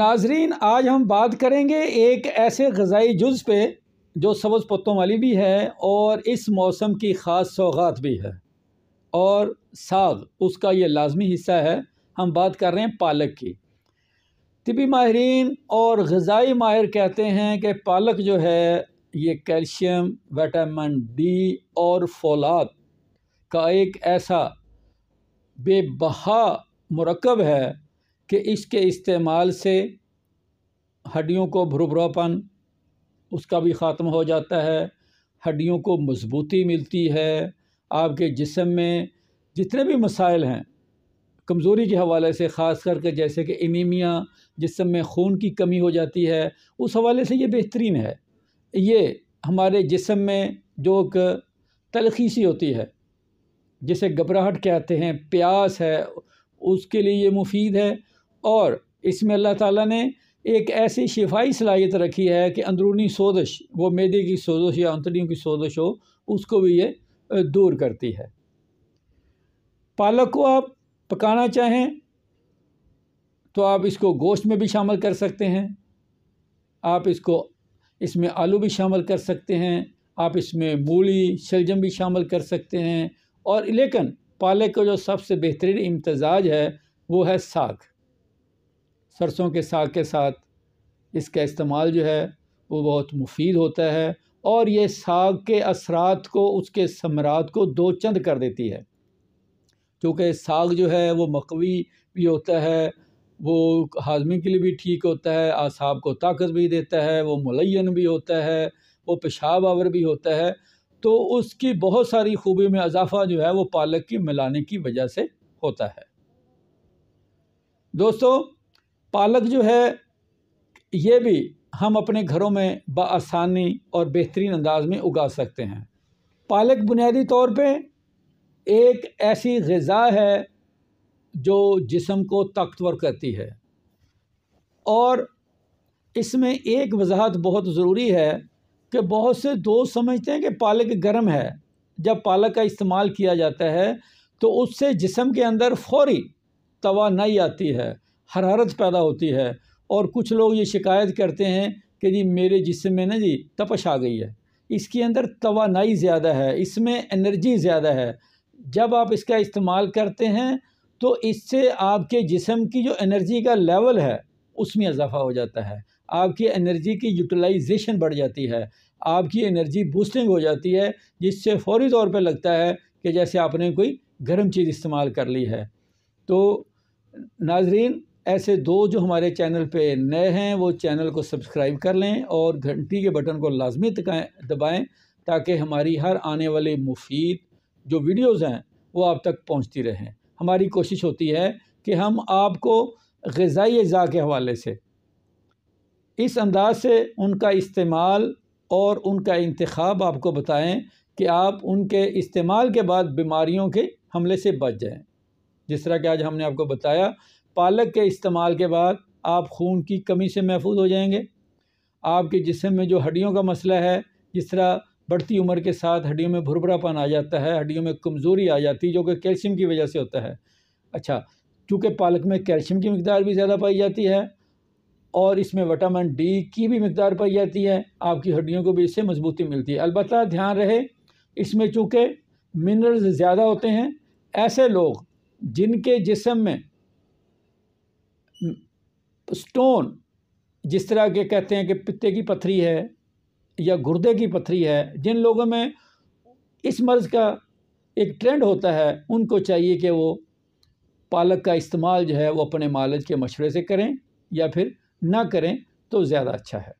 नाजरीन, आज हम बात करेंगे एक ऐसे ग़िज़ाई जुज़ पे जो सब्ज़ पत्तों वाली भी है और इस मौसम की ख़ास सौगात भी है, और साग उसका ये लाजमी हिस्सा है। हम बात कर रहे हैं पालक की। तिबी माहिरीन और ग़िज़ाई माहिर कहते हैं कि पालक जो है ये कैल्शियम, विटामिन डी और फोलात का एक ऐसा बेबहा मुरक्कब है कि इसके इस्तेमाल से हड्डियों को भुरभुरापन उसका भी ख़त्म हो जाता है, हड्डियों को मजबूती मिलती है। आपके जिस्म में जितने भी मसाइल हैं कमज़ोरी के हवाले से, ख़ास करके जैसे कि एनीमिया, जिस्म में खून की कमी हो जाती है, उस हवाले से ये बेहतरीन है। ये हमारे जिस्म में जो एक तलख़ी सी होती है जिसे घबराहट कहते हैं, प्यास है, उसके लिए ये मुफीद है। और इसमें अल्लाह ताला ने एक ऐसी शिफाई सलाहियत रखी है कि अंदरूनी सोजिश, वो मैदे की सोजिश या अंतड़ियों की सोजिश हो, उसको भी ये दूर करती है। पालक को आप पकाना चाहें तो आप इसको गोश्त में भी शामिल कर सकते हैं, आप इसमें आलू भी शामिल कर सकते हैं, आप इसमें मूली शलजम भी शामिल कर सकते हैं। और लेकिन पालक का जो सबसे बेहतरीन इम्तजाज है वो है साग। सरसों के साग के साथ इसका इस्तेमाल जो है वो बहुत मुफीद होता है, और ये साग के असरात को, उसके समरात को दो चंद कर देती है। क्योंकि साग जो है वो मक़वी भी होता है, वो हाज़मे के लिए भी ठीक होता है, आसाब को ताकत भी देता है, वो मुलय्यन भी होता है, वो पेशाब आवर भी होता है। तो उसकी बहुत सारी खूबी में इजाफ़ा जो है वो पालक की मिलाने की वजह से होता है। दोस्तों, पालक जो है ये भी हम अपने घरों में बआसानी और बेहतरीन अंदाज में उगा सकते हैं। पालक बुनियादी तौर पे एक ऐसी ग़िज़ा है जो जिस्म को ताकतवर करती है, और इसमें एक वजाहत बहुत ज़रूरी है कि बहुत से दोस्त समझते हैं कि पालक गर्म है। जब पालक का इस्तेमाल किया जाता है तो उससे जिस्म के अंदर फ़ौरी तवानाई आती है, हरारत पैदा होती है, और कुछ लोग ये शिकायत करते हैं कि जी मेरे जिस्म में ना जी तपश आ गई है। इसके अंदर तवानाई ज़्यादा है, इसमें एनर्जी ज़्यादा है। जब आप इसका इस्तेमाल करते हैं तो इससे आपके जिस्म की जो एनर्जी का लेवल है उसमें इजाफ़ा हो जाता है, आपकी एनर्जी की यूटिलाइजेशन बढ़ जाती है, आपकी एनर्जी बूस्टिंग हो जाती है, जिससे फ़ौरी तौर पे लगता है कि जैसे आपने कोई गर्म चीज़ इस्तेमाल कर ली है। तो नाजरीन, ऐसे दो जो हमारे चैनल पे नए हैं वो चैनल को सब्सक्राइब कर लें और घंटी के बटन को लाजमी दबाएं, ताकि हमारी हर आने वाली मुफीद जो वीडियोज़ हैं वो आप तक पहुंचती रहें। हमारी कोशिश होती है कि हम आपको ग़िज़ाई अज़ा के हवाले से इस अंदाज से उनका इस्तेमाल और उनका इंतखाब आपको बताएं कि आप उनके इस्तेमाल के बाद बीमारियों के हमले से बच जाएं। जिस तरह कि आज हमने आपको बताया, पालक के इस्तेमाल के बाद आप खून की कमी से महफूज हो जाएंगे। आपके जिस्म में जो हड्डियों का मसला है, जिस तरह बढ़ती उम्र के साथ हड्डियों में भुरभुरापन आ जाता है, हड्डियों में कमज़ोरी आ जाती है, जो कि कैल्शियम की वजह से होता है। अच्छा, चूँकि पालक में कैल्शियम की मिक़दार भी ज़्यादा पाई जाती है और इसमें विटामिन डी की भी मिक़दार पाई जाती है, आपकी हड्डियों को भी इससे मजबूती मिलती है। अलबत्ता ध्यान रहे, इसमें चूँकि मिनरल्स ज़्यादा होते हैं, ऐसे लोग जिनके जिस्म में स्टोन, जिस तरह के कहते हैं कि पित्ते की पथरी है या गुर्दे की पथरी है, जिन लोगों में इस मर्ज़ का एक ट्रेंड होता है, उनको चाहिए कि वो पालक का इस्तेमाल जो है वो अपने मालिज के मशवरे से करें, या फिर ना करें तो ज़्यादा अच्छा है।